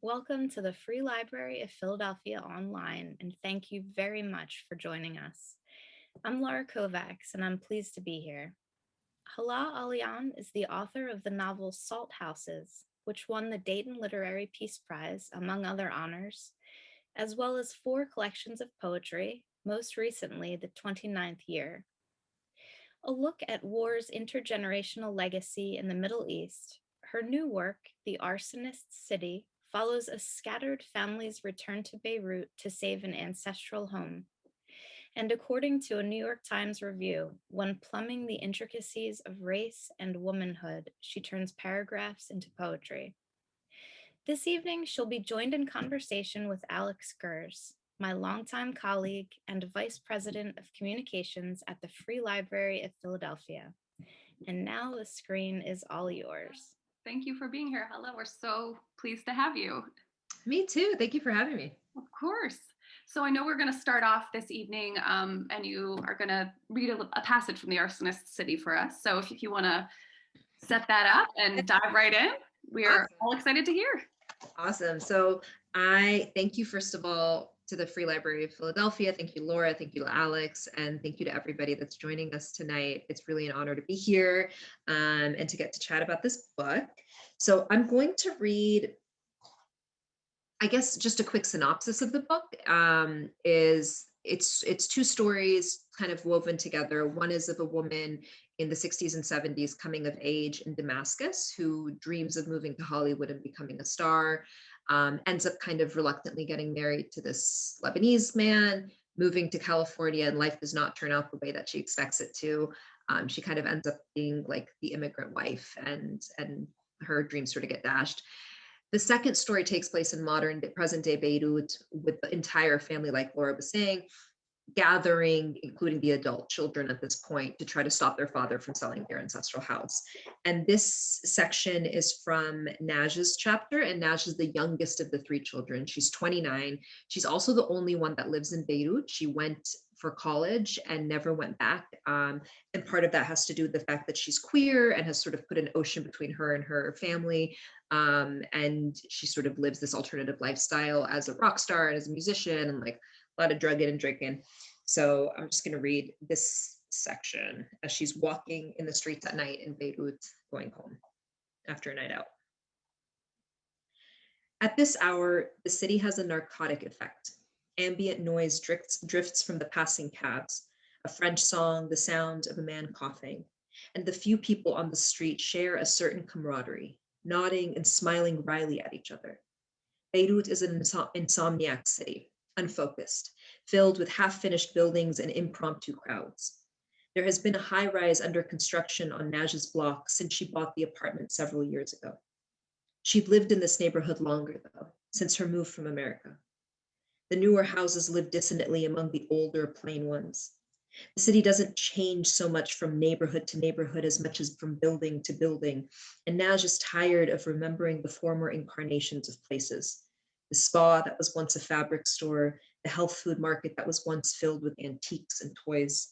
Welcome to the Free Library of Philadelphia Online, and thank you very much for joining us. I'm Laura Kovacs, and I'm pleased to be here. Hala Alyan is the author of the novel Salt Houses, which won the Dayton Literary Peace Prize, among other honors, as well as 4 collections of poetry, most recently the 29th Year. A look at war's intergenerational legacy in the Middle East, her new work, The Arsonists City, follows a scattered family's return to Beirut to save an ancestral home. And according to a New York Times review, when plumbing the intricacies of race and womanhood, she turns paragraphs into poetry. This evening, she'll be joined in conversation with Alex Gers, my longtime colleague and Vice President of Communications at the Free Library of Philadelphia. And now the screen is all yours. Thank you for being here, Hala. We're so pleased to have you. Me too. Thank you for having me. Of course. So I know we're going to start off this evening, and you are going to read a passage from the Arsonists City for us. So if you want to set that up and dive right in, we are all excited to hear. Awesome. So I thank you, first of all, to the Free Library of Philadelphia. Thank you, Laura. Thank you to Alex. And thank you to everybody that's joining us tonight. It's really an honor to be here and to get to chat about this book. So I'm going to read, I guess, just a quick synopsis of the book. It's 2 stories kind of woven together. One is of a woman in the 60s and 70s coming of age in Damascus who dreams of moving to Hollywood and becoming a star, ends up kind of reluctantly getting married to this Lebanese man, moving to California, and life does not turn out the way that she expects it to. She kind of ends up being like the immigrant wife, and her dreams sort of get dashed. The second story takes place in modern present day Beirut with the entire family, like Laura was saying, gathering, including the adult children at this point, to try to stop their father from selling their ancestral house. And this section is from Naj's chapter, and Naj is the youngest of the 3 children. She's 29. She's also the only one that lives in Beirut. She went for college and never went back. And part of that has to do with the fact that she's queer and has sort of put an ocean between her and her family. And she sort of lives this alternative lifestyle as a rock star and as a musician, and like a lot of drugging and drinking. So I'm just going to read this section as she's walking in the streets at night in Beirut, going home after a night out. At this hour, the city has a narcotic effect. Ambient noise drifts from the passing cabs, a French song, the sound of a man coughing, and the few people on the street share a certain camaraderie, nodding and smiling wryly at each other. Beirut is an insomniac city, unfocused, filled with half-finished buildings and impromptu crowds. There has been a high-rise under construction on Naj's block since she bought the apartment several years ago. She'd lived in this neighborhood longer, though, since her move from America. The newer houses live dissonantly among the older, plain ones. The city doesn't change so much from neighborhood to neighborhood as much as from building to building, and Naj is tired of remembering the former incarnations of places. The spa that was once a fabric store, the health food market that was once filled with antiques and toys.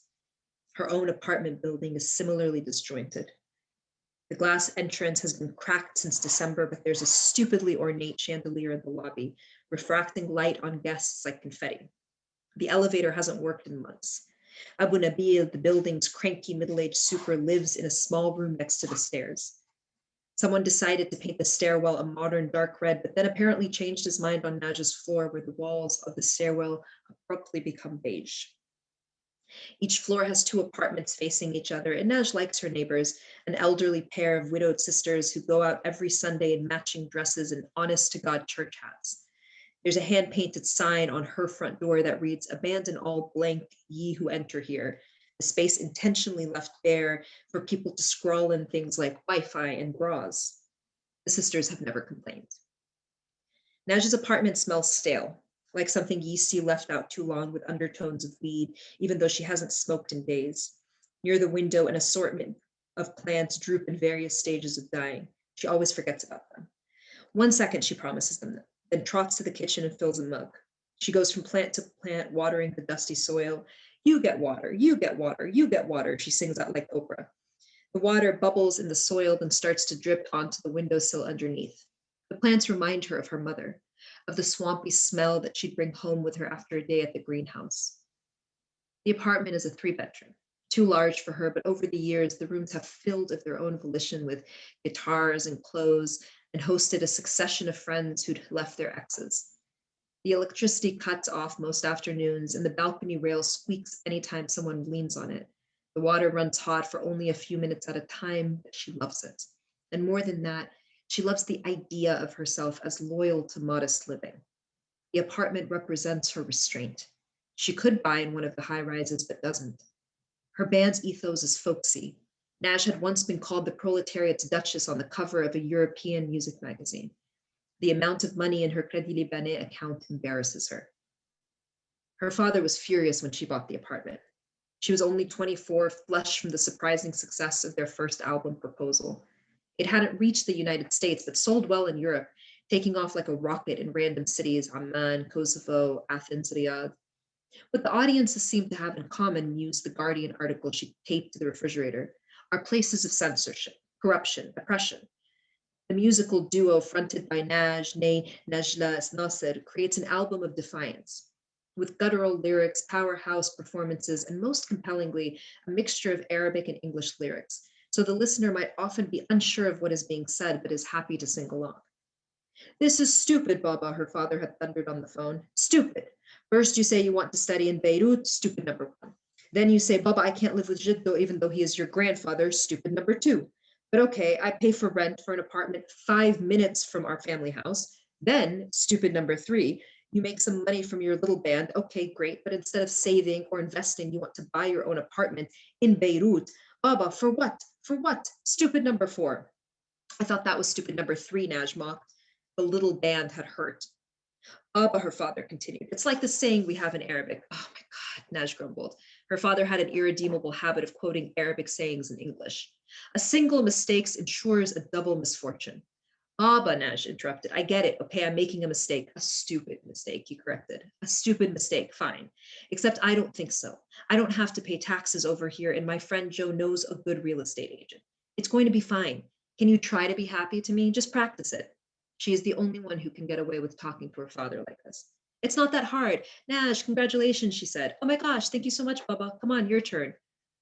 Her own apartment building is similarly disjointed. The glass entrance has been cracked since December, but there's a stupidly ornate chandelier in the lobby, refracting light on guests like confetti. The elevator hasn't worked in months. Abu Nabil, the building's cranky middle-aged super, lives in a small room next to the stairs. Someone decided to paint the stairwell a modern dark red, but then apparently changed his mind on Naj's floor, where the walls of the stairwell abruptly become beige. Each floor has 2 apartments facing each other, and Naj likes her neighbors, an elderly pair of widowed sisters who go out every Sunday in matching dresses and honest-to-God church hats. There's a hand-painted sign on her front door that reads, "Abandon all blank, ye who enter here," the space intentionally left bare for people to scrawl in things like Wi-Fi and bras. The sisters have never complained. Naj's apartment smells stale, like something yeasty left out too long with undertones of weed, even though she hasn't smoked in days. Near the window, an assortment of plants droop in various stages of dying. She always forgets about them. 1 second, she promises them, then trots to the kitchen and fills a mug. She goes from plant to plant, watering the dusty soil. "You get water, you get water, you get water," she sings out like Oprah. The water bubbles in the soil, then starts to drip onto the windowsill underneath. The plants remind her of her mother, of the swampy smell that she'd bring home with her after a day at the greenhouse. The apartment is a 3-bedroom, too large for her, but over the years, the rooms have filled of their own volition with guitars and clothes and hosted a succession of friends who'd left their exes. The electricity cuts off most afternoons, and the balcony rail squeaks anytime someone leans on it. The water runs hot for only a few minutes at a time, but she loves it. And more than that, she loves the idea of herself as loyal to modest living. The apartment represents her restraint. She could buy in one of the high rises, but doesn't. Her band's ethos is folksy. Nash had once been called the proletariat's duchess on the cover of a European music magazine. The amount of money in her Crédit Libanais account embarrasses her. Her father was furious when she bought the apartment. She was only 24, flushed from the surprising success of their first album Proposal. It hadn't reached the United States, but sold well in Europe, taking off like a rocket in random cities, Amman, Kosovo, Athens, Riyadh. What the audiences seemed to have in common, mused the Guardian article she taped to the refrigerator, are places of censorship, corruption, oppression. The musical duo fronted by Naj, nay Najla Nasser, creates an album of defiance, with guttural lyrics, powerhouse performances, and most compellingly, a mixture of Arabic and English lyrics, so the listener might often be unsure of what is being said, but is happy to sing along. "This is stupid, Baba," her father had thundered on the phone. "Stupid. First you say you want to study in Beirut, stupid number 1. Then you say, Baba, I can't live with Jiddo even though he is your grandfather, stupid number 2. But okay, I pay for rent for an apartment 5 minutes from our family house. Then, stupid number 3, you make some money from your little band. Okay, great. But instead of saving or investing, you want to buy your own apartment in Beirut. Baba, for what? For what? Stupid number 4. I thought that was stupid number 3, Naj mocked. The little band had hurt. Baba, her father continued. It's like the saying we have in Arabic. Oh my God, Naj grumbled. Her father had an irredeemable habit of quoting Arabic sayings in English. A single mistake ensures a double misfortune. Baba, Naj interrupted. I get it. Okay, I'm making a mistake. A stupid mistake, he corrected. A stupid mistake, fine. Except I don't think so. I don't have to pay taxes over here, and my friend Joe knows a good real estate agent. It's going to be fine. Can you try to be happy to me? Just practice it. She is the only one who can get away with talking to her father like this. It's not that hard. Nash, congratulations, she said. Oh my gosh, thank you so much, Baba. Come on, your turn.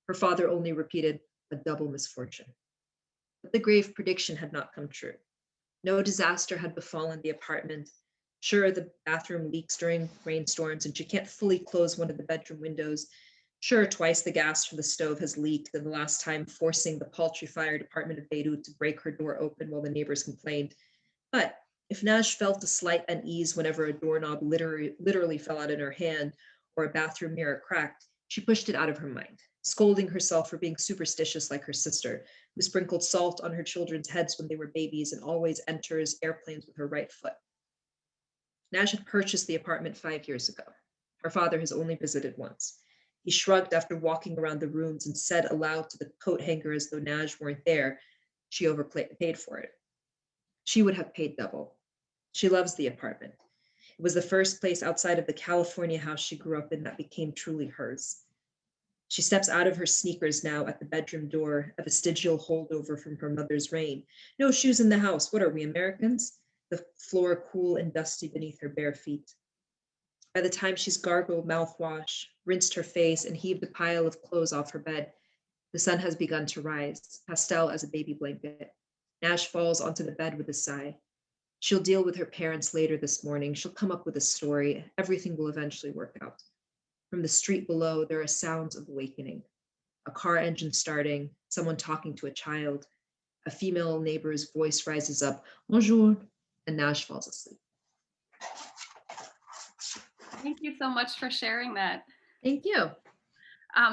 Her father only repeated, a double misfortune. But the grave prediction had not come true. No disaster had befallen the apartment. Sure, the bathroom leaks during rainstorms, and she can't fully close one of the bedroom windows. Sure, twice the gas from the stove has leaked, and the last time forcing the paltry fire department of Beirut to break her door open while the neighbors complained. But if Nash felt a slight unease whenever a doorknob literally fell out in her hand or a bathroom mirror cracked, she pushed it out of her mind, scolding herself for being superstitious like her sister, who sprinkled salt on her children's heads when they were babies and always enters airplanes with her right foot. Nash had purchased the apartment 5 years ago. Her father has only visited once. He shrugged after walking around the rooms and said aloud to the coat hanger as though Nash weren't there, she overpaid for it. She would have paid double. She loves the apartment. It was the first place outside of the California house she grew up in that became truly hers. She steps out of her sneakers now at the bedroom door, a vestigial holdover from her mother's reign. No shoes in the house. What are we, Americans? The floor cool and dusty beneath her bare feet. By the time she's gargled mouthwash, rinsed her face, and heaved a pile of clothes off her bed, the sun has begun to rise, pastel as a baby blanket. Nash falls onto the bed with a sigh. She'll deal with her parents later this morning. She'll come up with a story. Everything will eventually work out. From the street below, there are sounds of awakening. A car engine starting, someone talking to a child. A female neighbor's voice rises up, bonjour, and Nash falls asleep. Thank you so much for sharing that. Thank you.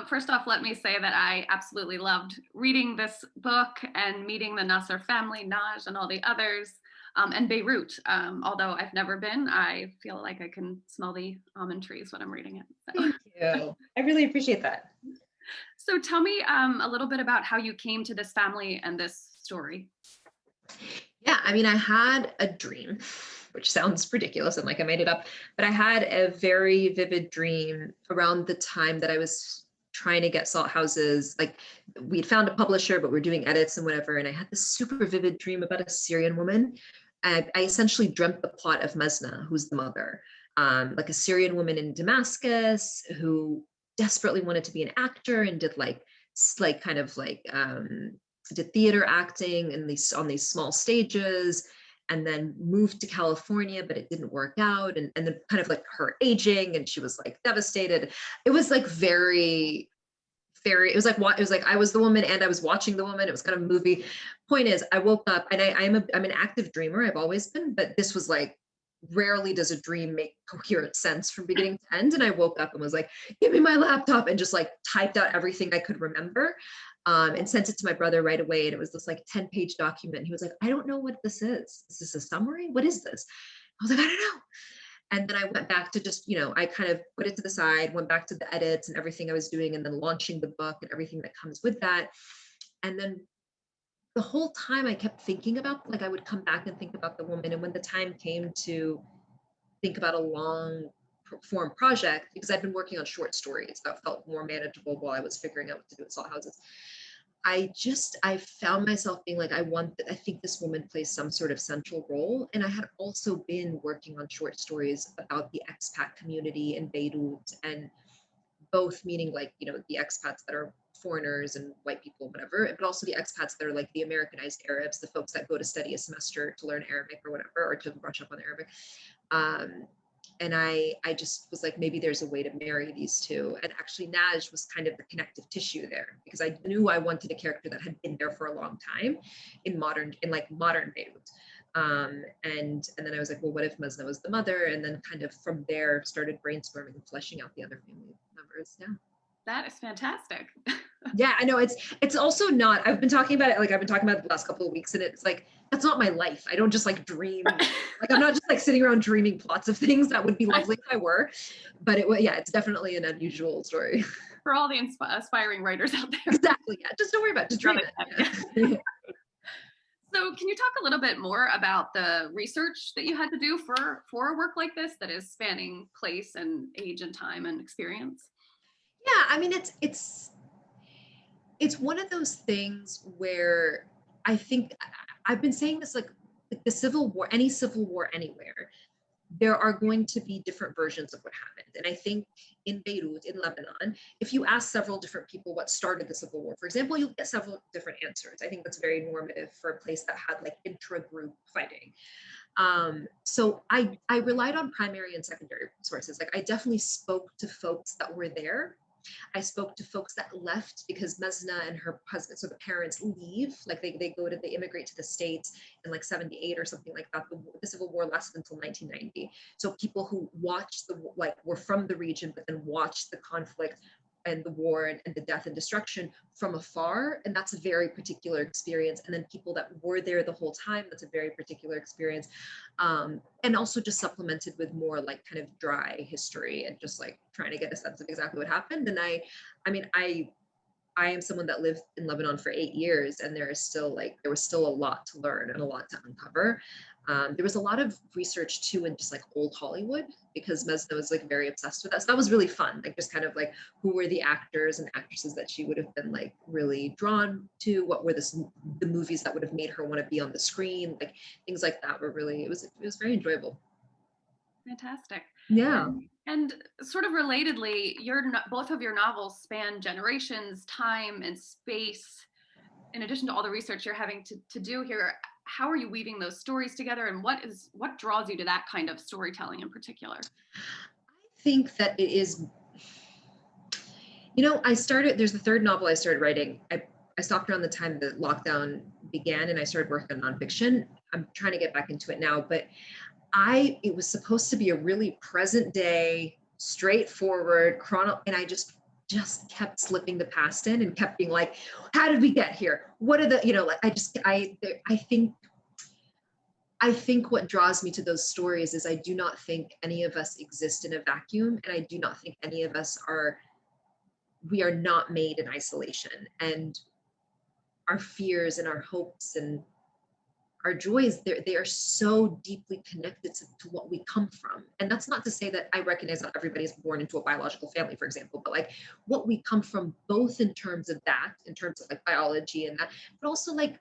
First off, let me say that I absolutely loved reading this book and meeting the Nasser family, Naj and all the others, and Beirut. Although I've never been, I feel like I can smell the almond trees when I'm reading it. So. Thank you. I really appreciate that. So tell me a little bit about how you came to this family and this story. Yeah, I mean, I had a dream, which sounds ridiculous and like I made it up, but I had a very vivid dream around the time that I was trying to get salt houses. Like we'd found a publisher, but we're doing edits and whatever. And I had this super vivid dream about a Syrian woman I essentially dreamt the plot of Mesna, who's the mother, like a Syrian woman in Damascus who desperately wanted to be an actor and did kind of did theater acting in these on these small stages, and then moved to California, but it didn't work out. And then kind of like her aging, and she was like devastated. It was like it was like I was the woman and I was watching the woman. It was kind of a movie. Point is, I woke up and I'm an active dreamer. I've always been, but this was like, rarely does a dream make coherent sense from beginning to end. And I woke up and was like, give me my laptop, and just like typed out everything I could remember, and sent it to my brother right away. And it was this like 10-page document. He was like, I don't know what this is. Is this a summary? What is this? I was like, I don't know. And then I went back to just, I kind of put it to the side, went back to the edits and everything I was doing, and then launching the book and everything that comes with that. And then the whole time I kept thinking about, like, I would come back and think about the woman. And when the time came to think about a long form project, because I'd been working on short stories that felt more manageable while I was figuring out what to do at Salt Houses, I found myself being like, I think this woman plays some sort of central role. And I had also been working on short stories about the expat community in Beirut, and both meaning like, the expats that are foreigners and white people, whatever, but also the expats that are like the Americanized Arabs, the folks that go to study a semester to learn Arabic or whatever, or to brush up on Arabic. And I just was like, maybe there's a way to marry these two. And actually Naj was kind of the connective tissue there, because I knew I wanted a character that had been there for a long time in modern Beirut. And then I was like, well, what if Mesna was the mother? And then kind of from there started brainstorming and fleshing out the other family members. Yeah. That is fantastic. Yeah, I know. It's also not, I've been talking about it the last couple of weeks, and it's like, that's not my life. I don't just like dream. Like, I'm not just like sitting around dreaming plots of things. That would be lovely if I were, but it's definitely an unusual story. For all the aspiring writers out there. Exactly. Yeah. Just don't worry about it. Just dream it. Yeah. So can you talk a little bit more about the research that you had to do for a work like this that is spanning place and age and time and experience? Yeah, I mean, it's one of those things where I think I've been saying this, like the Civil War, any Civil War anywhere, there are going to be different versions of what happened. And I think in Beirut, in Lebanon, if you ask several different people what started the Civil War, for example, you'll get several different answers. I think that's very normative for a place that had like intra-group fighting. So I relied on primary and secondary sources. Like, I definitely spoke to folks that were there. I spoke to folks that left because Mesna and her husband, so the parents, leave, like they immigrate to the States in like 78 or something like that. The Civil War lasted until 1990. So people who watched were from the region, but then watched the conflict and the war and the death and destruction from afar. And that's a very particular experience. And then people that were there the whole time, that's a very particular experience. And also just supplemented with more like kind of dry history and just like trying to get a sense of exactly what happened. And I am someone that lived in Lebanon for 8 years, and there was still a lot to learn and a lot to uncover. There was a lot of research too in just like old Hollywood, because Mesna was like very obsessed with that. So that was really fun. Like, just kind of like, who were the actors and actresses that she would have been like really drawn to? What were the movies that would have made her want to be on the screen? Like, things like that were really, it was very enjoyable. Fantastic. Yeah. And sort of relatedly, both of your novels span generations, time, and space. In addition to all the research you're having to do here, how are you weaving those stories together, and what draws you to that kind of storytelling in particular? I think that it is, there's the third novel I started writing. I stopped around the time the lockdown began, and I started working on nonfiction. I'm trying to get back into it now, but it was supposed to be a really present day, straightforward and I just kept slipping the past in and kept being like, how did we get here? What are the, I think what draws me to those stories is I do not think any of us exist in a vacuum. And I do not think any of us we are not made in isolation, and our fears and our hopes and our joys, they are so deeply connected to what we come from. And that's not to say that I recognize not everybody is born into a biological family, for example, but like what we come from, both in terms of like biology and that, but also like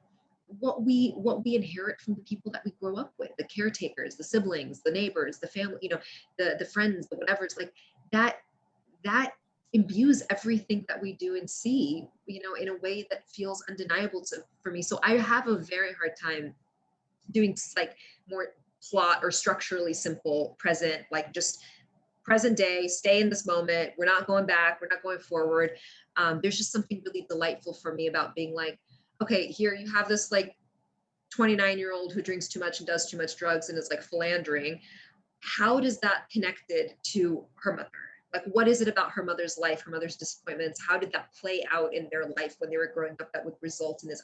what we inherit from the people that we grow up with, the caretakers, the siblings, the neighbors, the family, the friends, the whatever. It's like that imbues everything that we do and see, in a way that feels undeniable for me. So I have a very hard time doing like more plot or structurally simple present, like just present day, stay in this moment. We're not going back. We're not going forward. There's just something really delightful for me about being like, okay, here you have this like 29-year-old who drinks too much and does too much drugs and is like philandering. How does that connected to her mother? Like, what is it about her mother's life, her mother's disappointments? How did that play out in their life when they were growing up that would result in this?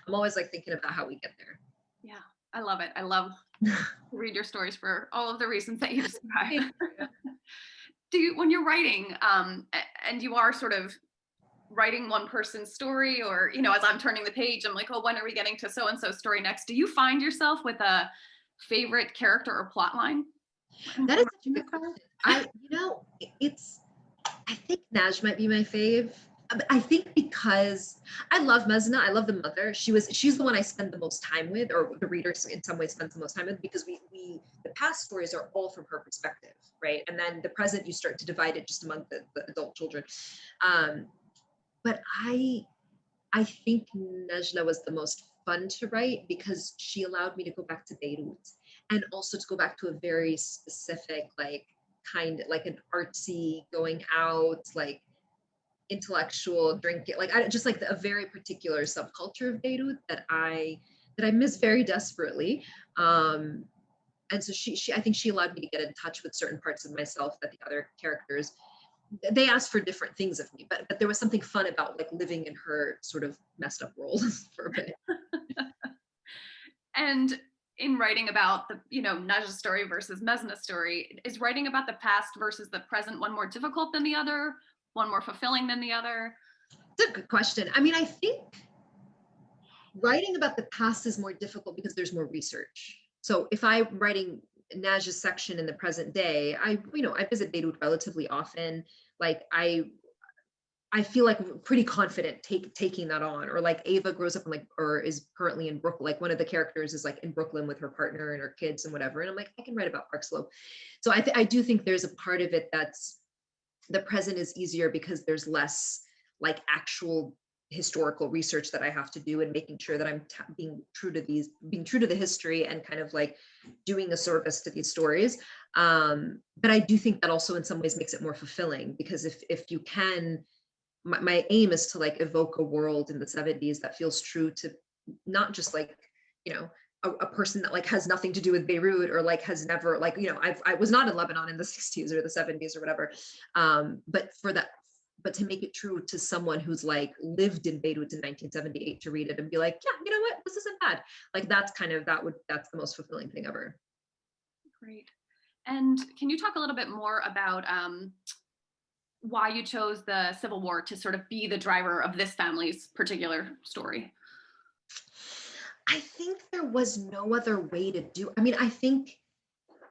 I'm always like thinking about how we get there. Yeah, I love it. I love to read your stories for all of the reasons that you described. When you're writing, and you are sort of writing one person's story, or, as I'm turning the page, I'm like, oh, when are we getting to so-and-so's story next? Do you find yourself with a favorite character or plot line? That is such a good question. I think Naj might be my fave. I think because I love Mesna, I love the mother. She's the one I spend the most time with, or the readers in some ways spends the most time with, because the past stories are all from her perspective, right? And then the present, you start to divide it just among the adult children. But I think Najla was the most fun to write because she allowed me to go back to Beirut, and also to go back to a very specific, like an artsy, going out, like intellectual drinking, like just like a very particular subculture of Beirut that I miss very desperately. And so I think she allowed me to get in touch with certain parts of myself that the other characters, they asked for different things of me, but there was something fun about like living in her sort of messed up world for a bit. And in writing about the, Naj's story versus Mesna's story, is writing about the past versus the present one more difficult than the other, one more fulfilling than the other? It's a good question. I mean, I think writing about the past is more difficult because there's more research. So if I'm writing Naj's section in the present day, I visit Beirut relatively often. Like I feel like pretty confident taking that on. Or like Ava grows up in or is currently in Brooklyn. Like one of the characters is like in Brooklyn with her partner and her kids and whatever. And I'm like, I can write about Park Slope. So I do think there's a part of it that's the present is easier because there's less like actual historical research that I have to do, and making sure that I'm being true to the history and kind of like doing a service to these stories. But I do think that also in some ways makes it more fulfilling, because if you can, my aim is to like evoke a world in the 70s that feels true to not just like, a person that like has nothing to do with Beirut, or like has never like, I was not in Lebanon in the 60s or the 70s or whatever. But to make it true to someone who's like lived in Beirut in 1978 to read it and be like, yeah, you know what, this isn't bad. Like that's the most fulfilling thing ever. Great. And can you talk a little bit more about why you chose the Civil War to sort of be the driver of this family's particular story? I think there was no other way to do. I mean, I think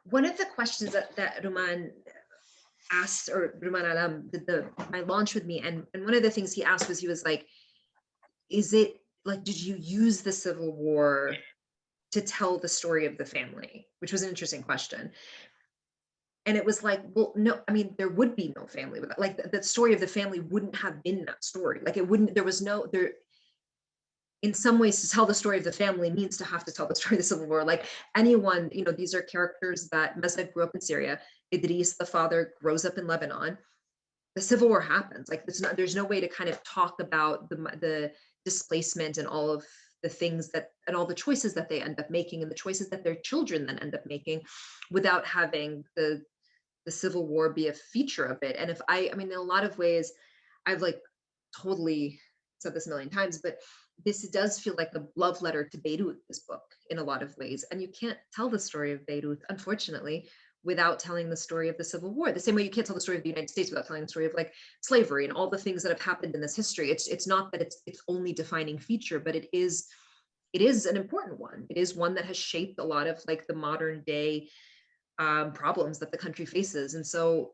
one of the questions that Ruman asked, or Ruman Alam did my launch with me, and one of the things he asked was, he was like, is it like, did you use the Civil War to tell the story of the family? Which was an interesting question. And it was like, well, no, I mean, there would be no family without, like, the story of the family wouldn't have been that story. Like it wouldn't, in some ways, to tell the story of the family means to have to tell the story of the Civil War. Like anyone, these are characters that Mesna grew up in Syria. Idris, the father, grows up in Lebanon. The Civil War happens. Like there's no way to kind of talk about the displacement and all of the things and all the choices that they end up making, and the choices that their children then end up making, without having the Civil War be a feature of it. And I mean, in a lot of ways, I've like totally said this a million times, but this does feel like a love letter to Beirut, this book, in a lot of ways. And you can't tell the story of Beirut, unfortunately, without telling the story of the Civil War. The same way you can't tell the story of the United States without telling the story of like slavery and all the things that have happened in this history. It's not that it's only defining feature, but it is an important one. It is one that has shaped a lot of like the modern day problems that the country faces. And so,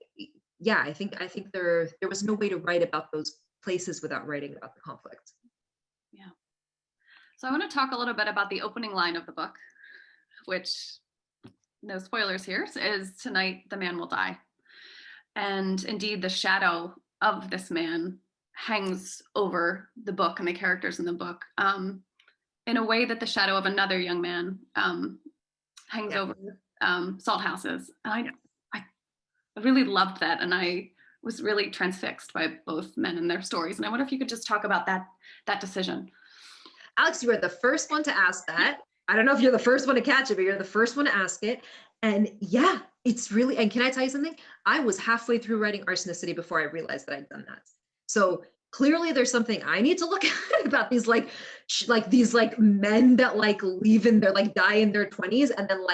yeah, I think there was no way to write about those places without writing about the conflict. Yeah. So I want to talk a little bit about the opening line of the book, which, no spoilers here, is "Tonight the man will die." And indeed, the shadow of this man hangs over the book and the characters in the book, in a way that the shadow of another young man hangs over salt houses. And I really loved that, and I was really transfixed by both men and their stories. And I wonder if you could just talk about that decision. Alex, you are the first one to ask that. I don't know if you're the first one to catch it, but you're the first one to ask it. And yeah, it's really, and can I tell you something? I was halfway through writing Arsonists City before I realized that I'd done that. So clearly there's something I need to look at about these these men that leave in their die in their 20s and then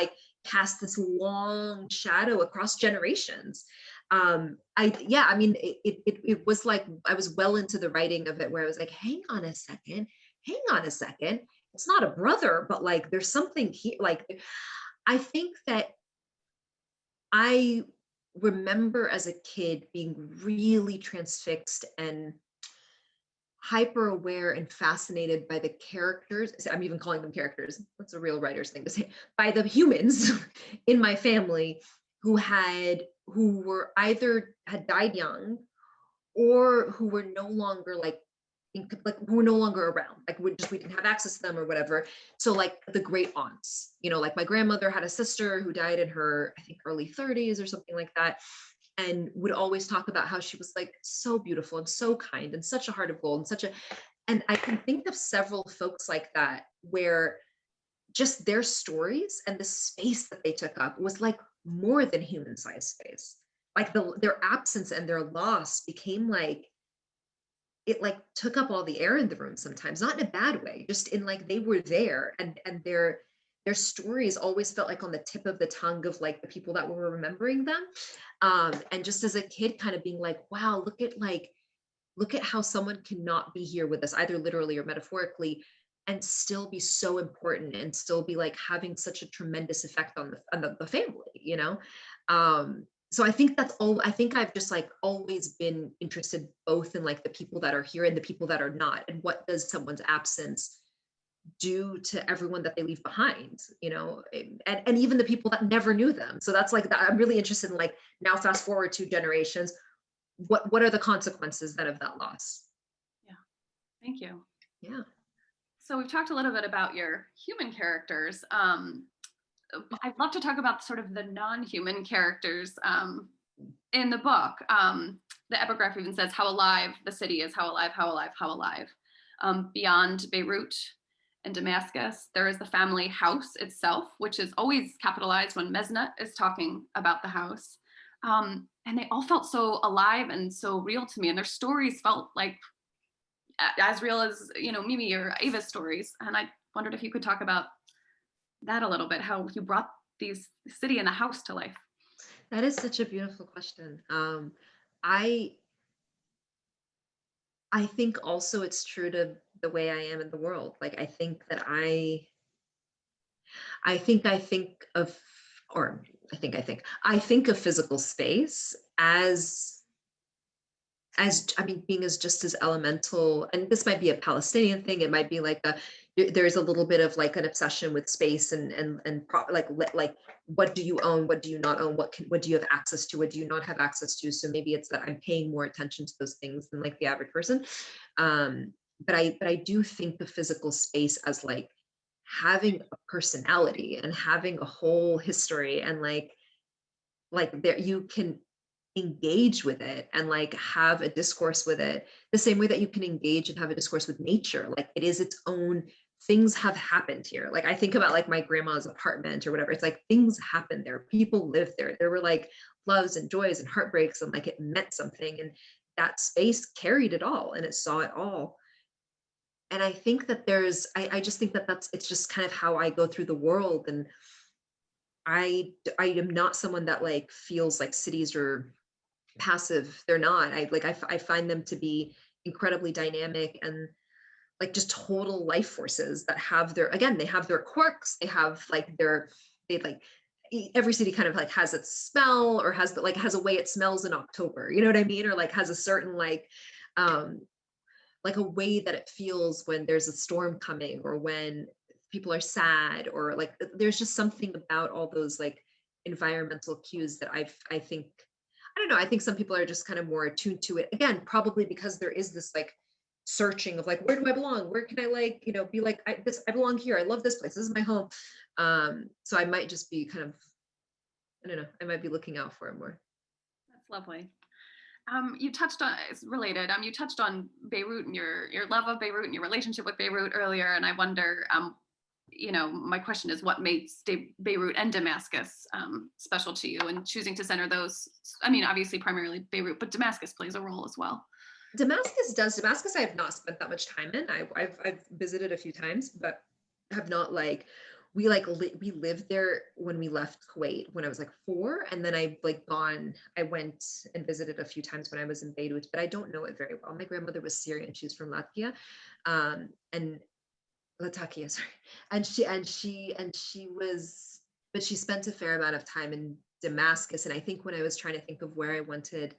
cast this long shadow across generations. It was I was well into the writing of it where I was like, hang on a second. It's not a brother, but there's something here. I think that I remember as a kid being really transfixed and hyper aware and fascinated by the characters. I'm even calling them characters. That's a real writer's thing to say. By the humans in my family who were either had died young or who were no longer who were no longer around, we didn't have access to them or whatever. So the great aunts, my grandmother had a sister who died in her, I think, early 30s or something like that, and would always talk about how she was so beautiful and so kind and such a heart of gold and I can think of several folks like that where just their stories and the space that they took up was more than human-sized space. Their absence and their loss became it took up all the air in the room sometimes, not in a bad way, just in they were there and their stories always felt on the tip of the tongue of the people that were remembering them. And just as a kid kind of being wow, look at how someone cannot be here with us, either literally or metaphorically, and still be so important and still be having such a tremendous effect on the family, So I think that's all. I think I've just always been interested both in the people that are here and the people that are not, and what does someone's absence do to everyone that they leave behind, and even the people that never knew them. So that's I'm really interested in now fast forward 2 generations, what are the consequences then of that loss? Yeah, thank you. Yeah. So we've talked a little bit about your human characters. I'd love to talk about sort of the non-human characters in the book. The epigraph even says, "How alive the city is, how alive, how alive, how alive." Beyond Beirut and Damascus, there is the family house itself, which is always capitalized when Mesna is talking about the house. And they all felt so alive and so real to me, and their stories felt as real as Mimi or Ava's stories. And I wondered if you could talk about that a little bit, how you brought the city and the house to life. That is such a beautiful question. I think also it's true to the way I am in the world. I think that I think of physical space as being as just as elemental. And this might be a Palestinian thing. It might be there's a little bit of an obsession with space and what do you own, what do you not own, what do you have access to, what do you not have access to. So maybe it's that I'm paying more attention to those things than the average person. But I do think of physical space as having a personality and having a whole history, and there you can engage with it and have a discourse with it the same way that you can engage and have a discourse with nature. It is its own, things have happened here. I think about my grandma's apartment or whatever. It's things happened there, people lived there, there were loves and joys and heartbreaks, and it meant something, and that space carried it all and it saw it all. And I think that I just think that it's just kind of how I go through the world. And I am not someone that feels cities are passive. They're not. I find them to be incredibly dynamic and just total life forces that have they have their quirks. They have every city kind of has its smell, or has a way it smells in October, you know what I mean? Or has a certain like a way that it feels when there's a storm coming, or when people are sad, or like there's just something about all those like environmental cues that I think, I don't know, I think some people are just kind of more attuned to it. Again, probably because there is this like searching of like, where do I belong? Where can I like, you know, be like, I belong here. I love this place. This is my home. So I might just be kind of, I don't know, I might be looking out for it more. That's lovely. You touched on, it's related. You touched on Beirut and your love of Beirut and your relationship with Beirut earlier, and I wonder, you know, my question is, what makes Beirut and Damascus special to you, and choosing to center those? I mean, obviously, primarily Beirut, but Damascus plays a role as well. Damascus I have not spent that much time in. I've visited a few times, but have not like, we lived there when we left Kuwait when I was like 4, and then I went and visited a few times when I was in Beirut, but I don't know it very well. My grandmother was Syrian, she's from Latvia, and Latakia, sorry, and she was, but she spent a fair amount of time in Damascus, and I think when I was trying to think of where I wanted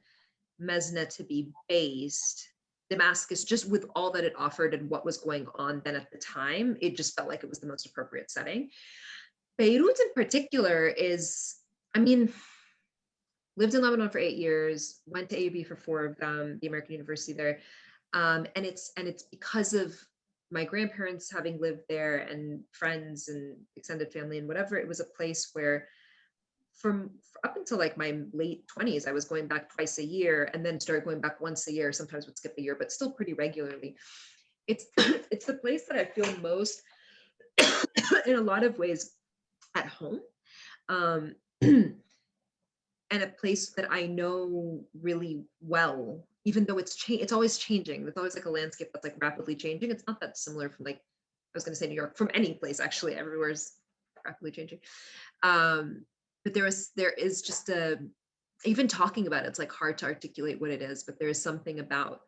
Mesna to be based, Damascus, just with all that it offered and what was going on then at the time, it just felt like it was the most appropriate setting. Beirut in particular is, I mean, lived in Lebanon for 8 years, went to AUB for 4 of them, the American University there. And it's because of my grandparents having lived there and friends and extended family and whatever, it was a place where up until like my late 20s, I was going back twice a year, and then started going back once a year, sometimes would skip a year, but still pretty regularly. It's it's the place that I feel most in a lot of ways at home, and a place that I know really well, even though it's always changing. It's always like a landscape that's like rapidly changing. It's not that similar from, like, I was going to say New York, from any place actually. Everywhere's rapidly changing. But there is just even talking about it, it's like hard to articulate what it is, but there is something about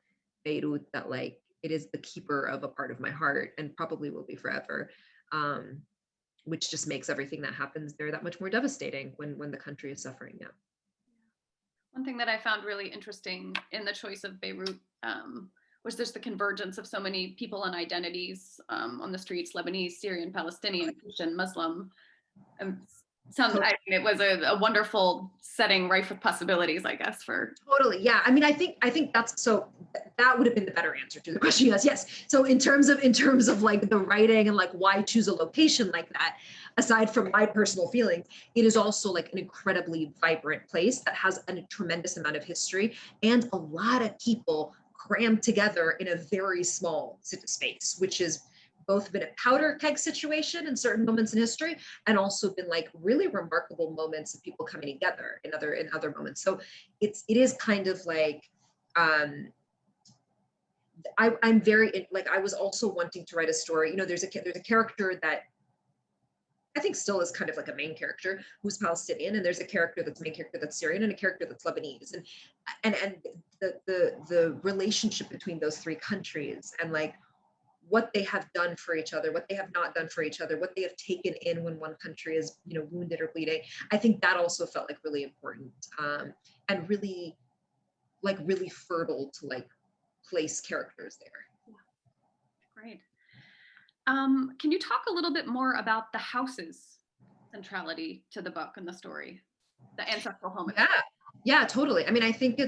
Beirut that like, it is the keeper of a part of my heart, and probably will be forever, which just makes everything that happens there that much more devastating when the country is suffering. Yeah. One thing that I found really interesting in the choice of Beirut was just the convergence of so many people and identities on the streets: Lebanese, Syrian, Palestinian, Christian, Muslim. I mean, it was a wonderful setting, rife with possibilities, I guess, for. Totally, yeah. I mean, I think that's, so that would have been the better answer to the question. Yes. So in terms of like the writing and like why choose a location like that, aside from my personal feelings, it is also like an incredibly vibrant place that has a tremendous amount of history and a lot of people crammed together in a very small space, which has both been a powder keg situation in certain moments in history, and also been like really remarkable moments of people coming together in other moments. So it is kind of like, I'm very, like, I was also wanting to write a story. You know, there's a character that I think still is kind of like a main character who's Palestinian, and there's a character that's main character that's Syrian, and a character that's Lebanese, and the relationship between those 3 countries, and like what they have done for each other, what they have not done for each other, what they have taken in when one country is, you know, wounded or bleeding. I think that also felt like really important, and really fertile to like place characters there. Great. Can you talk a little bit more about the house's centrality to the book and the story, the ancestral home? Yeah, totally. I mean, I think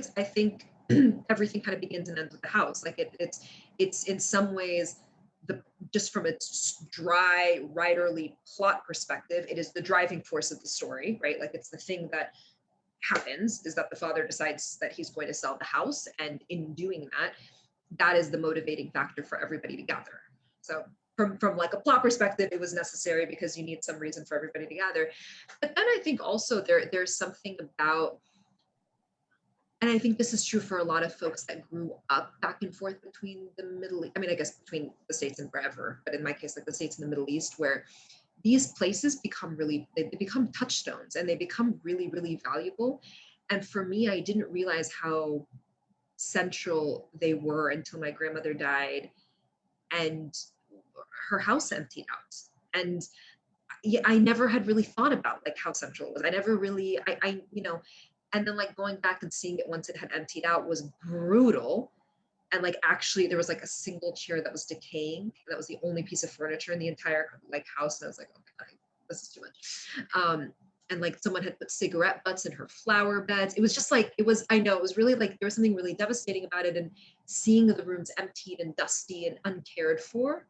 everything kind of begins and ends with the house. Like it's in some ways, just from its dry writerly plot perspective, it is the driving force of the story, right? Like it's the thing that happens, is that the father decides that he's going to sell the house, and in doing that is the motivating factor for everybody to gather. So from like a plot perspective, it was necessary because you need some reason for everybody to gather. But then I think also there's something about, and I think this is true for a lot of folks that grew up back and forth between the Middle East, I mean, I guess between the States and wherever, but in my case, like the States and the Middle East, where these places they become touchstones, and they become really, really valuable. And for me, I didn't realize how central they were until my grandmother died and her house emptied out. And I never had really thought about like how central it was. I never really, you know, and then like going back and seeing it once it had emptied out was brutal. And like, actually there was like a single chair that was decaying. That was the only piece of furniture in the entire like house. And I was like, oh my God, this is too much. And like someone had put cigarette butts in her flower beds. It was just like, I know it was really like, there was something really devastating about it. And seeing the rooms emptied and dusty and uncared for,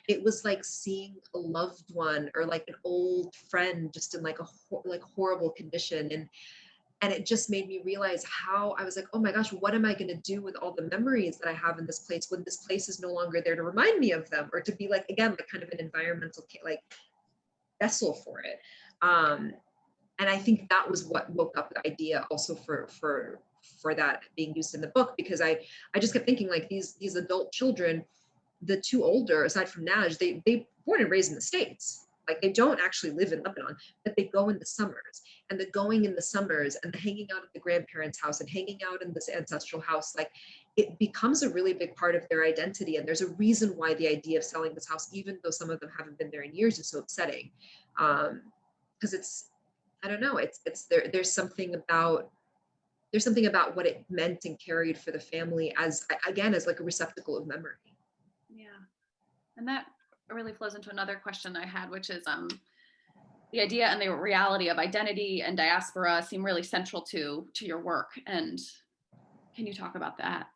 it was like seeing a loved one or like an old friend just in like a horrible condition. And it just made me realize how I was like, oh my gosh, what am I going to do with all the memories that I have in this place when this place is no longer there to remind me of them, or to be like, again, like kind of an environmental like vessel for it. And I think that was what woke up the idea also for that being used in the book, because I just kept thinking like these adult children, the two older, aside from Naj, they born and raised in the States. Like they don't actually live in Lebanon, but they go in the summers, and the going in the summers and the hanging out at the grandparents' house and hanging out in this ancestral house, like it becomes a really big part of their identity. And there's a reason why the idea of selling this house, even though some of them haven't been there in years, is so upsetting. Because it's, I don't know, it's there's something about what it meant and carried for the family as, again, as like a receptacle of memory. Yeah. And that really flows into another question I had, which is the idea and the reality of identity and diaspora seem really central to your work. And can you talk about that?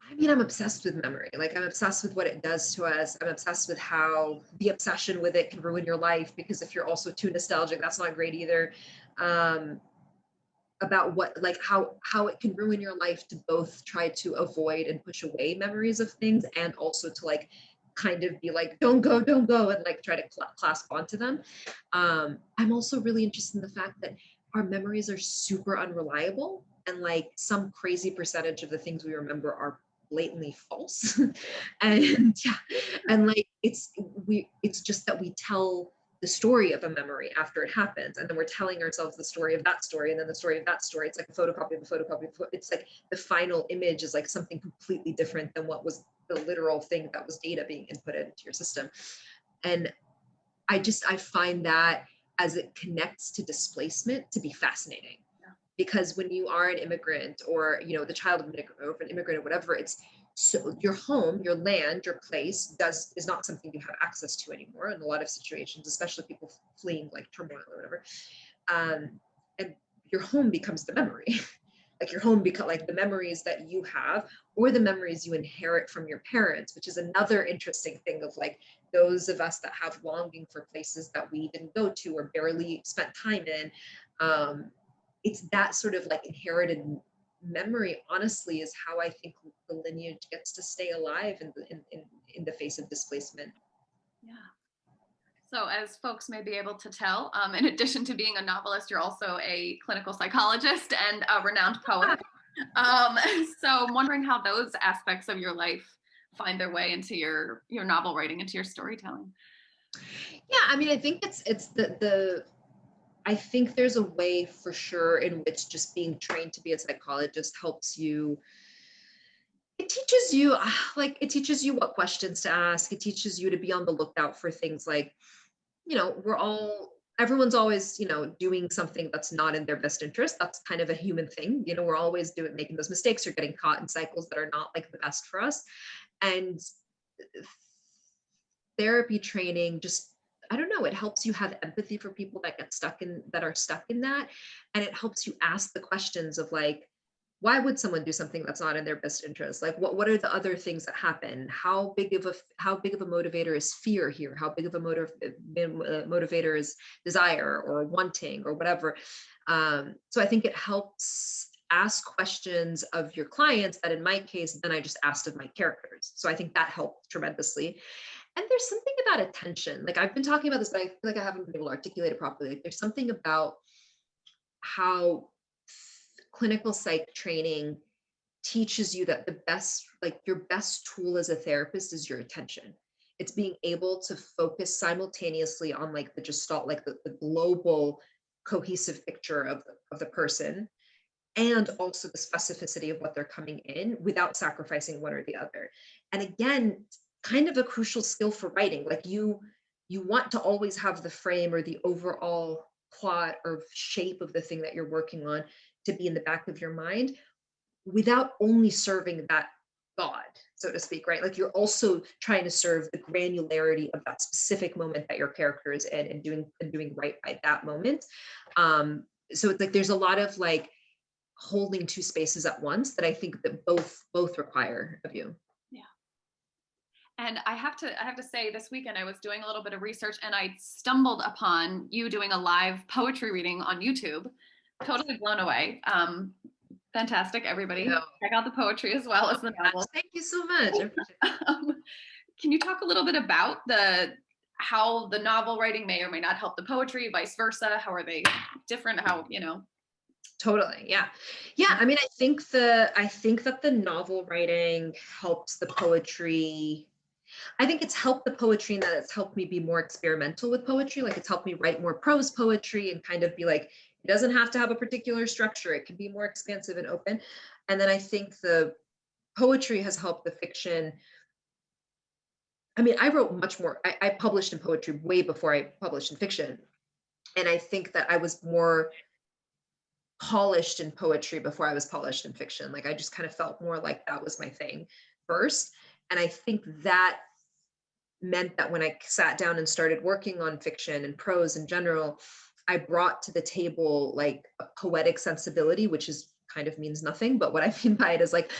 I mean, I'm obsessed with memory. Like I'm obsessed with what it does to us. I'm obsessed with how the obsession with it can ruin your life, because if you're also too nostalgic, that's not great either. About what, like how it can ruin your life to both try to avoid and push away memories of things, and also to like kind of be like, don't go, and like try to clasp onto them. I'm also really interested in the fact that our memories are super unreliable, and like some crazy percentage of the things we remember are blatantly false. And yeah, and like it's just that we tell the story of a memory after it happens, and then we're telling ourselves the story of that story, and then the story of that story. It's like a photocopy of a photocopy. It's like the final image is like something completely different than what was the literal thing that was data being inputted into your system. And I find that, as it connects to displacement, to be fascinating. Yeah. Because when you are an immigrant, or the child of an immigrant or whatever, it's so your home, your land, your place is not something you have access to anymore in a lot of situations, especially people fleeing like turmoil or whatever. And your home becomes the memory. Like your home become like the memories that you have, or the memories you inherit from your parents, which is another interesting thing of like those of us that have longing for places that we didn't go to or barely spent time in. It's that sort of like inherited memory, honestly, is how I think the lineage gets to stay alive in the face of displacement. Yeah. So as folks may be able to tell, in addition to being a novelist, you're also a clinical psychologist and a renowned poet. So I'm wondering how those aspects of your life find their way into your novel writing, into your storytelling. Yeah, I mean, I think it's the I think there's a way for sure in which just being trained to be a psychologist helps you. It teaches you what questions to ask. It teaches you to be on the lookout for things like, everyone's always, doing something that's not in their best interest. That's kind of a human thing. We're always making those mistakes or getting caught in cycles that are not like the best for us. And therapy training just, I don't know, it helps you have empathy for people that are stuck in that. And it helps you ask the questions of like, why would someone do something that's not in their best interest? Like what are the other things that happen? How big of a motivator is fear here? How big of a motivator is desire or wanting or whatever? So I think it helps ask questions of your clients that in my case, then I just asked of my characters. So I think that helped tremendously. And there's something about attention. Like I've been talking about this, but I feel like I haven't been able to articulate it properly. Like, there's something about how clinical psych training teaches you that your best tool as a therapist is your attention. It's being able to focus simultaneously on like the gestalt, like the global cohesive picture of the person, and also the specificity of what they're coming in without sacrificing one or the other. And again, kind of a crucial skill for writing. Like you want to always have the frame or the overall plot or shape of the thing that you're working on to be in the back of your mind. without only serving that God, so to speak, right? Like you're also trying to serve the granularity of that specific moment that your character is in, and doing right by that moment. So it's like there's a lot of like holding two spaces at once that I think that both require of you. Yeah. And I have to say, this weekend I was doing a little bit of research and I stumbled upon you doing a live poetry reading on YouTube. Totally blown away. Fantastic, everybody. Check out the poetry as well as the novel. Thank you so much. Can you talk a little bit about how the novel writing may or may not help the poetry, vice versa? How are they different? How, Totally. Yeah. I mean, I think that the novel writing helps the poetry. I think it's helped the poetry in that it's helped me be more experimental with poetry. Like it's helped me write more prose poetry and kind of be like, it doesn't have to have a particular structure. It can be more expansive and open. And then I think the poetry has helped the fiction. I mean, I wrote much more. I published in poetry way before I published in fiction. And I think that I was more polished in poetry before I was polished in fiction. Like I just kind of felt more like that was my thing first. And I think that meant that when I sat down and started working on fiction and prose in general, I brought to the table like a poetic sensibility, which is kind of means nothing, but what I mean by it is like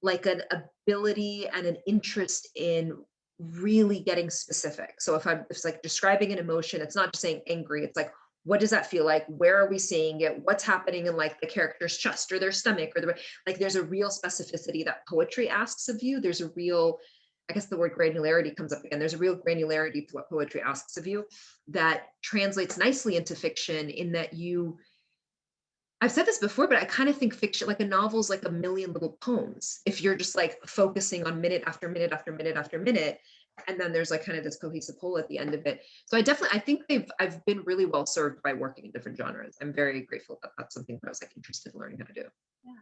like an ability and an interest in really getting specific. So if it's like describing an emotion, it's not just saying angry, it's like, what does that feel like? Where are we seeing it? What's happening in like the character's chest or their stomach or like there's a real specificity that poetry asks of you. There's a real, I guess the word granularity comes up again. There's a real granularity to what poetry asks of you that translates nicely into fiction in that I've said this before, but I kind of think fiction, like a novel is like a million little poems. If you're just like focusing on minute after minute after minute after minute, and then there's like kind of this cohesive whole at the end of it. So I think I've been really well served by working in different genres. I'm very grateful that that's something that I was like interested in learning how to do. Yeah.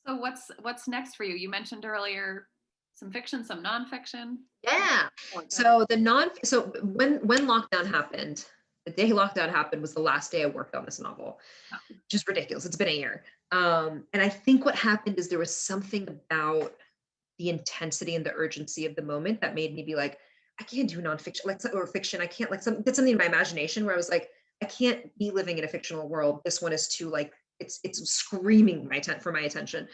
So what's next for you? You mentioned earlier some fiction, some nonfiction. Yeah. So when lockdown happened, the day lockdown happened was the last day I worked on this novel. Just ridiculous. It's been a year. And I think what happened is there was something about the intensity and the urgency of the moment that made me be like, I can't do nonfiction, or fiction. I can't get something in my imagination where I was like, I can't be living in a fictional world. This one is too like, it's screaming for my attention.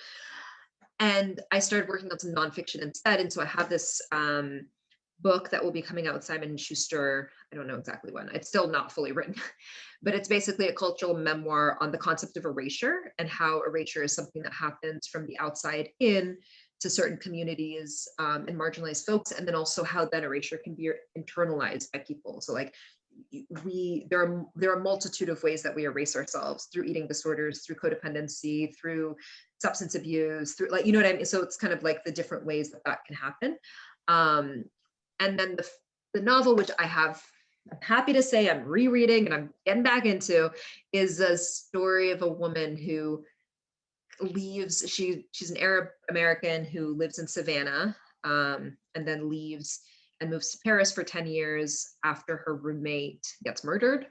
And I started working on some nonfiction instead. And so I have this book that will be coming out with Simon & Schuster. I don't know exactly when. It's still not fully written, but it's basically a cultural memoir on the concept of erasure and how erasure is something that happens from the outside in to certain communities and marginalized folks, and then also how that erasure can be internalized by people. So like there are a multitude of ways that we erase ourselves through eating disorders, through codependency, through substance abuse, through like, you know what I mean? So it's kind of like the different ways that can happen. And then the novel, which I'm happy to say I'm rereading and I'm getting back into, is a story of a woman who leaves. She's an Arab American who lives in Savannah, and then leaves and moves to Paris for 10 years after her roommate gets murdered.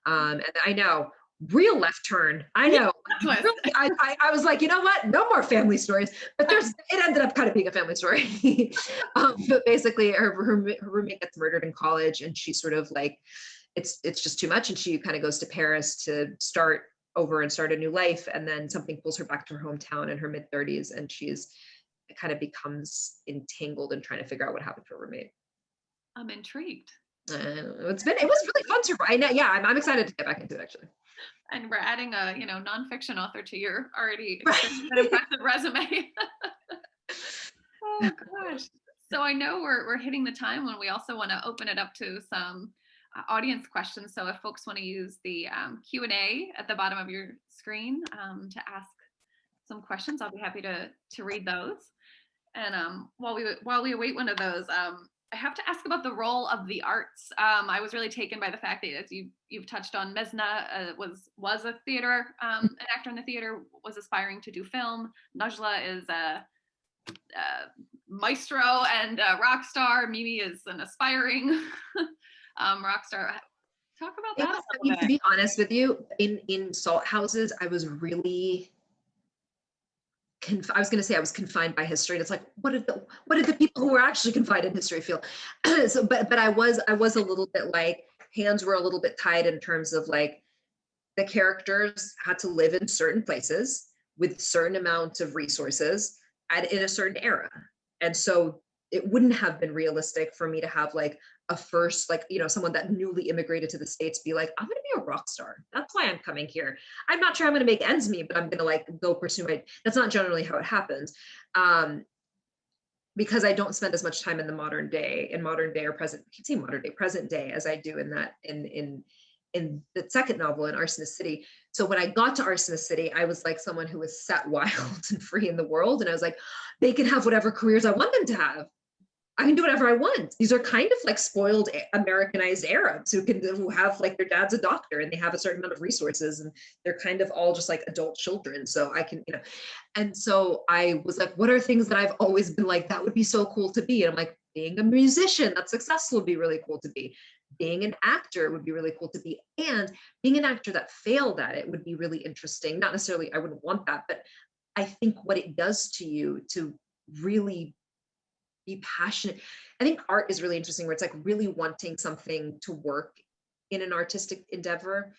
And I know, real left turn. I know. Really, I was like, you know what? No more family stories. But it ended up kind of being a family story. But basically, her roommate gets murdered in college, and she sort of like, it's just too much, and she kind of goes to Paris to start over and start a new life. And then something pulls her back to her hometown in her mid-30s, and it kind of becomes entangled in trying to figure out what happened to her roommate. I'm intrigued. It was really fun to write. Yeah, I'm excited to get back into it actually. And we're adding a nonfiction author to your already impressive resume. Oh gosh. So I know we're hitting the time when we also want to open it up to some audience questions. So if folks want to use the Q&A at the bottom of your screen to ask some questions, I'll be happy to read those. And while we await one of those, I have to ask about the role of the arts. I was really taken by the fact that, as you've touched on, Mezna was a theater, an actor in the theater, was aspiring to do film. Najla is a maestro and a rock star. Mimi is an aspiring rock star. Talk about It that was, a I little mean, to bit. be honest with you, in salt houses, I was really I was going to say I was confined by history. And it's like, what did the people who were actually confined in history feel? So, but I was a little bit like, hands were a little bit tied in terms of like, the characters had to live in certain places with certain amounts of resources and in a certain era. And so it wouldn't have been realistic for me to have like a first, like, you know, someone that newly immigrated to the States be like, I'm going to be a rock star. That's why I'm coming here. I'm not sure I'm going to make ends meet, but I'm going to like go pursue my, that's not generally how it happens. Because I don't spend as much time in the modern day or present, I keep saying modern day, present day, as I do in that, in the second novel, in Arsonist City. So when I got to Arsonist City, I was like someone who was set wild and free in the world. And I was like, they can have whatever careers I want them to have. I can do whatever I want. These are kind of like spoiled Americanized Arabs who have like their dad's a doctor and they have a certain amount of resources and they're kind of all just like adult children. So I can, you know, and so I was like, what are things that I've always been like, that would be so cool to be? And I'm like, being a musician that's successful would be really cool to be. Being an actor would be really cool to be. And being an actor that failed at it would be really interesting. Not necessarily, I wouldn't want that, but I think what it does to you to really be passionate. I think art is really interesting where it's like really wanting something to work in an artistic endeavor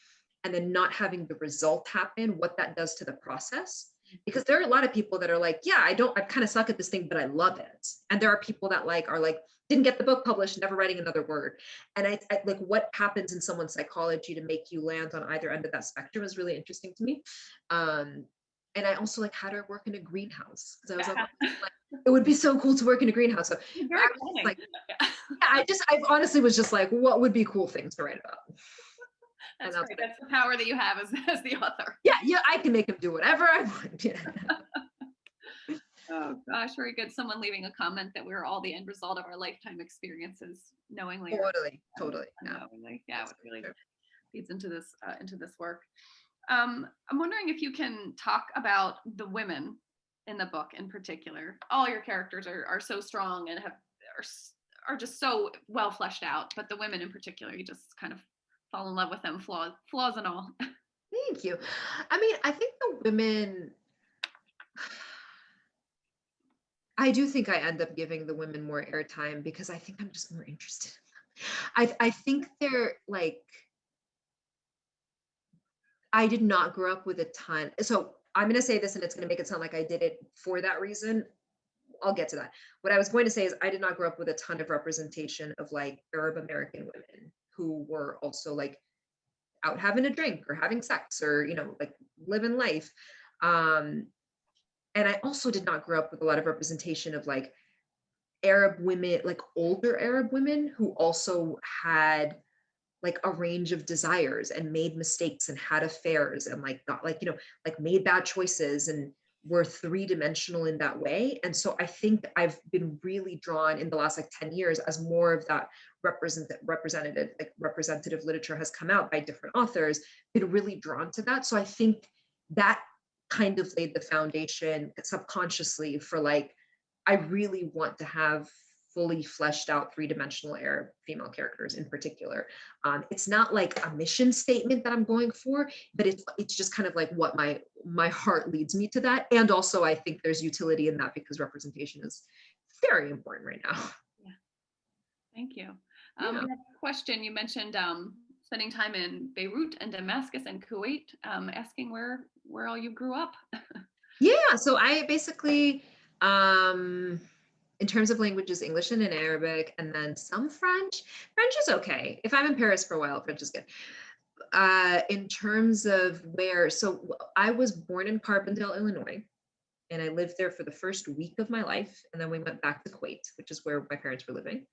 and then not having the result happen, what that does to the process. Because there are a lot of people that are like, yeah, I kind of suck at this thing, but I love it. And there are people that like are like, didn't get the book published, never writing another word. And I like what happens in someone's psychology to make you land on either end of that spectrum is really interesting to me. And I also like had her work in a greenhouse because I was like, it would be so cool to work in a greenhouse. So Very exciting. like, yeah, I honestly was just like, what would be cool things to write about? That's great. That's the power that you have as the author. Yeah, I can make them do whatever I want. Yeah. Oh gosh, very good. Someone leaving a comment that we're all the end result of our lifetime experiences, knowingly. Totally. Unknowingly. Yeah, it really feeds into this work. I'm wondering if you can talk about the women in the book in particular. All your characters are so strong and are just so well fleshed out, but the women in particular, you just kind of fall in love with them, flaws and all. Thank you. I mean, I think the women, I do think I end up giving the women more airtime because I think I'm just more interested. I think they're like, I did not grow up with a ton. So I'm going to say this and it's going to make it sound like I did it for that reason. I'll get to that. What I was going to say is I did not grow up with a ton of representation of like Arab American women who were also like out having a drink or having sex or, you know, like living life. And I also did not grow up with a lot of representation of like Arab women, like older Arab women who also had like a range of desires and made mistakes and had affairs and like got like, you know, like made bad choices and were three-dimensional in that way. And so I think I've been really drawn in the last like 10 years as more of that representative literature has come out by different authors, been really drawn to that. So I think that kind of laid the foundation subconsciously for like, I really want to have fully fleshed out three-dimensional Arab female characters in particular. It's not like a mission statement that I'm going for, but it's just kind of like what my heart leads me to that. And also I think there's utility in that because representation is very important right now. Yeah. Thank you. Yeah. We have a question. You mentioned spending time in Beirut and Damascus and Kuwait, asking where all you grew up. Yeah, so I basically, in terms of languages, English and Arabic, and then some French. French is okay. If I'm in Paris for a while, French is good. In terms of where, so I was born in Carbondale, Illinois, and I lived there for the first week of my life. And then we went back to Kuwait, which is where my parents were living.